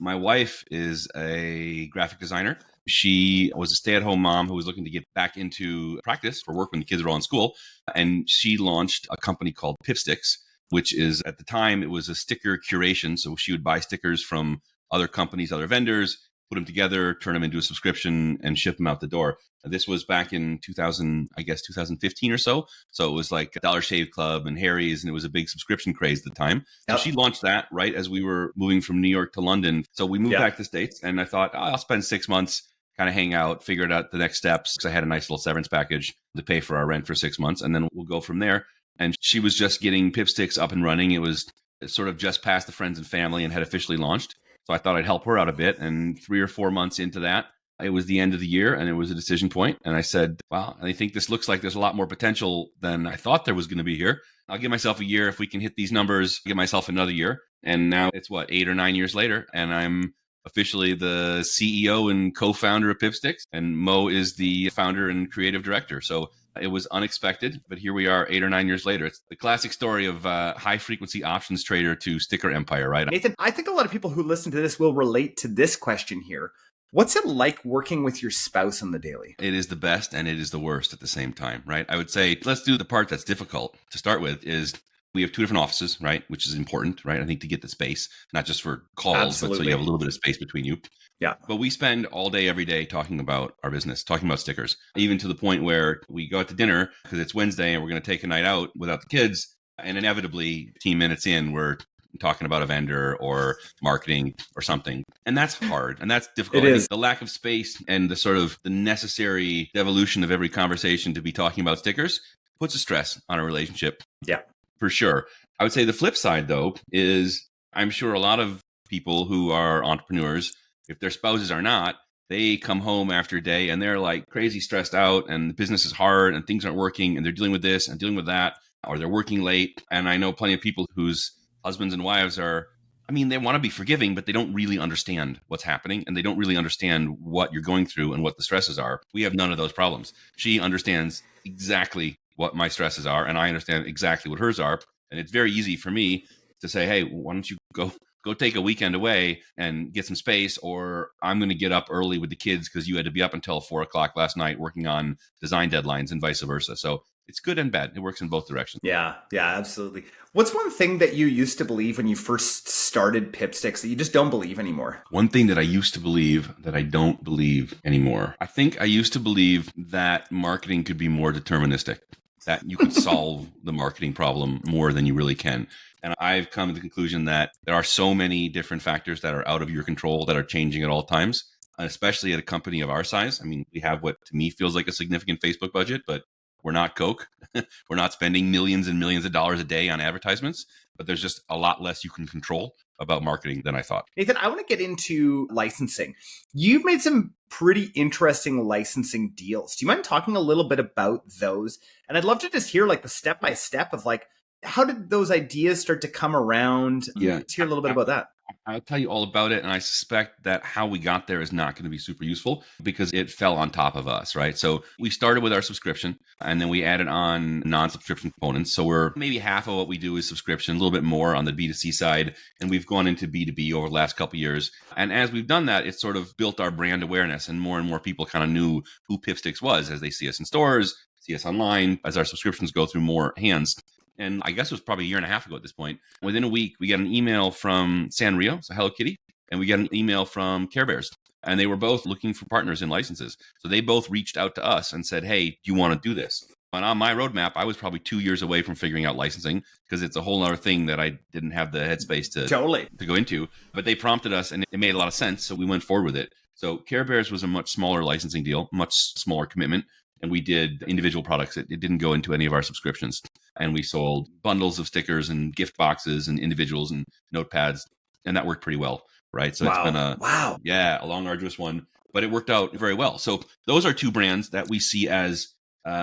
My wife is a graphic designer. She was a stay-at-home mom who was looking to get back into practice for work when the kids were all in school. And she launched a company called Pipsticks, which is, at the time, it was a sticker curation. So she would buy stickers from other companies, other vendors, put them together, turn them into a subscription, and ship them out the door. This was back in 2015 or so. So it was like Dollar Shave Club and Harry's, and it was a big subscription craze at the time. So she launched that right as we were moving from New York to London. So we moved back to the States, and I thought, I'll spend 6 months, kind of hang out, figure out the next steps, because I had a nice little severance package to pay for our rent for 6 months, and then we'll go from there. And she was just getting Pipsticks up and running. It was sort of just past the friends and family and had officially launched. So I thought I'd help her out a bit. And 3 or 4 months into that, it was the end of the year and it was a decision point. And I said, wow, I think this looks like there's a lot more potential than I thought there was going to be here. I'll give myself a year. If we can hit these numbers, give myself another year. And now it's 8 or 9 years later. And I'm officially the CEO and co-founder of Pipsticks. And Mo is the founder and creative director. So it was unexpected, but here we are 8 or 9 years later. It's the classic story of high frequency options trader to sticker empire, right? Nathan, I think a lot of people who listen to this will relate to this question here. What's it like working with your spouse on the daily? It is the best and it is the worst at the same time, right? I would say, let's do the part that's difficult to start with is we have 2 different offices, right? Which is important, right? I think to get the space, not just for calls, but so you have a little bit of space between you. Yeah. But we spend all day, every day talking about our business, talking about stickers, even to the point where we go out to dinner because it's Wednesday and we're going to take a night out without the kids. And inevitably, 15 minutes in, we're talking about a vendor or marketing or something. And that's hard and that's difficult. It is. The lack of space and the sort of the necessary evolution of every conversation to be talking about stickers puts a stress on a relationship. Yeah. For sure. I would say the flip side, though, is I'm sure a lot of people who are entrepreneurs, if their spouses are not, they come home after a day and they're like crazy stressed out and the business is hard and things aren't working and they're dealing with this and dealing with that, or they're working late. And I know plenty of people whose husbands and wives are, they want to be forgiving, but they don't really understand what's happening and they don't really understand what you're going through and what the stresses are. We have none of those problems. She understands exactly what my stresses are, and I understand exactly what hers are. And it's very easy for me to say, hey, why don't you go take a weekend away and get some space, or I'm going to get up early with the kids because you had to be up until 4:00 last night working on design deadlines and vice versa. So it's good and bad. It works in both directions. Yeah, absolutely. What's one thing that you used to believe when you first started Pipsticks that you just don't believe anymore? One thing that I used to believe that I don't believe anymore. I think I used to believe that marketing could be more deterministic, that you could solve the marketing problem more than you really can. And I've come to the conclusion that there are so many different factors that are out of your control that are changing at all times, and especially at a company of our size. We have what to me feels like a significant Facebook budget, but we're not Coke. We're not spending millions and millions of dollars a day on advertisements, but there's just a lot less you can control about marketing than I thought. Nathan, I want to get into licensing. You've made some pretty interesting licensing deals. Do you mind talking a little bit about those? And I'd love to just hear the step-by-step of how did those ideas start to come around? Yeah. Let's hear a little bit about that. I'll tell you all about it. And I suspect that how we got there is not going to be super useful because it fell on top of us, right? So we started with our subscription and then we added on non-subscription components. So we're maybe half of what we do is subscription, a little bit more on the B2C side. And we've gone into B2B over the last couple of years. And as we've done that, it's sort of built our brand awareness and more people kind of knew who Pipsticks was as they see us in stores, see us online, as our subscriptions go through more hands. And I guess it was probably a year and a half ago at this point. Within a week, we got an email from Sanrio, so Hello Kitty, and we got an email from Care Bears. And they were both looking for partners in licenses. So they both reached out to us and said, hey, do you want to do this? And on my roadmap, I was probably 2 years away from figuring out licensing because it's a whole other thing that I didn't have the headspace to go into. But they prompted us and it made a lot of sense. So we went forward with it. So Care Bears was a much smaller licensing deal, much smaller commitment. And we did individual products. It didn't go into any of our subscriptions. And we sold bundles of stickers and gift boxes and individuals and notepads. And that worked pretty well, right? So It's been a long, arduous one, but it worked out very well. So those are 2 brands that we see as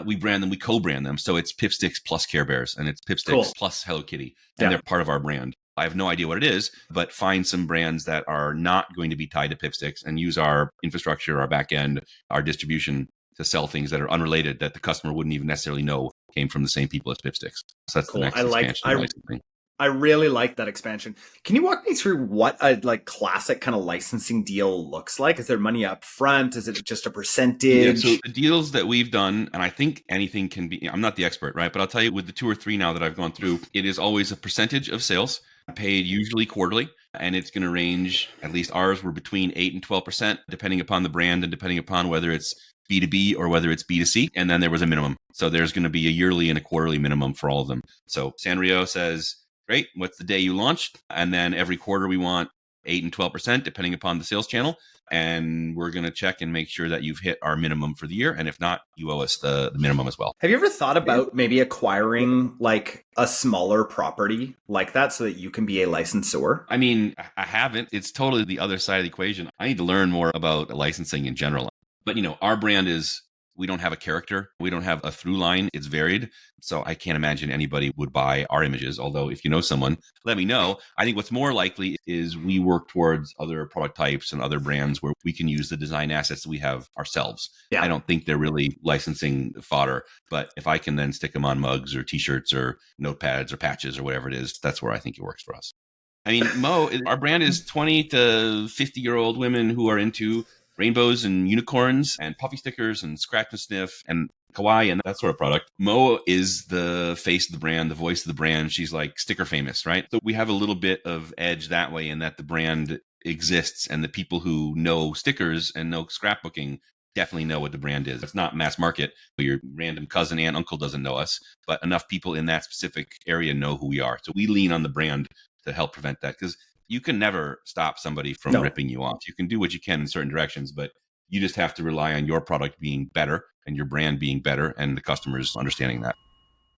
we brand them, we co-brand them. So it's Pipsticks plus Care Bears and it's Pipsticks plus Hello Kitty. And they're part of our brand. I have no idea what it is, but find some brands that are not going to be tied to Pipsticks and use our infrastructure, our back end, our distribution to sell things that are unrelated that the customer wouldn't even necessarily know came from the same people as Pipsticks. So that's the next expansion. I really like that expansion. Can you walk me through what a like classic kind of licensing deal looks like? Is there money up front? Is it just a Yeah, so percentage? the deals that we've done, and I think anything can be, I'm not the expert, right? But I'll tell you with the two or three now that I've gone through, it is always a percentage of sales paid usually quarterly. And it's going to range, at least ours were between 8 and 12%, depending upon the brand and depending upon whether it's B2B or whether it's B2C. And then there was a minimum. So there's going to be a yearly and a quarterly minimum for all of them. So Sanrio says, great, what's the day you launched? And then every quarter we want 8 and 12%, depending upon the sales channel. And we're going to check and make sure that you've hit our minimum for the year. And if not, you owe us the minimum as well. Have you ever thought about maybe acquiring like a smaller property like that so that you can be a licensor? I mean, I haven't. It's totally the other side of the equation. I need to learn more about licensing in general. But, our brand is, we don't have a character. We don't have a through line. It's varied. So I can't imagine anybody would buy our images. Although if you know someone, let me know. I think what's more likely is we work towards other product types and other brands where we can use the design assets that we have ourselves. Yeah. I don't think they're really licensing fodder. But if I can then stick them on mugs or t-shirts or notepads or patches or whatever it is, that's where I think it works for us. I mean, our brand is 20 to 50-year-old women who are into rainbows and unicorns and puffy stickers and scratch and sniff and kawaii and that sort of product. Mo is the face of the brand, the voice of the brand. She's like sticker famous, right? So we have a little bit of edge that way in that the brand exists and the people who know stickers and know scrapbooking definitely know what the brand is. It's not mass market. Your random cousin, aunt, uncle doesn't know us, but enough people in that specific area know who we are. So we lean on the brand to help prevent that, because you can never stop somebody from ripping you off. You can do what you can in certain directions, but you just have to rely on your product being better and your brand being better and the customers understanding that.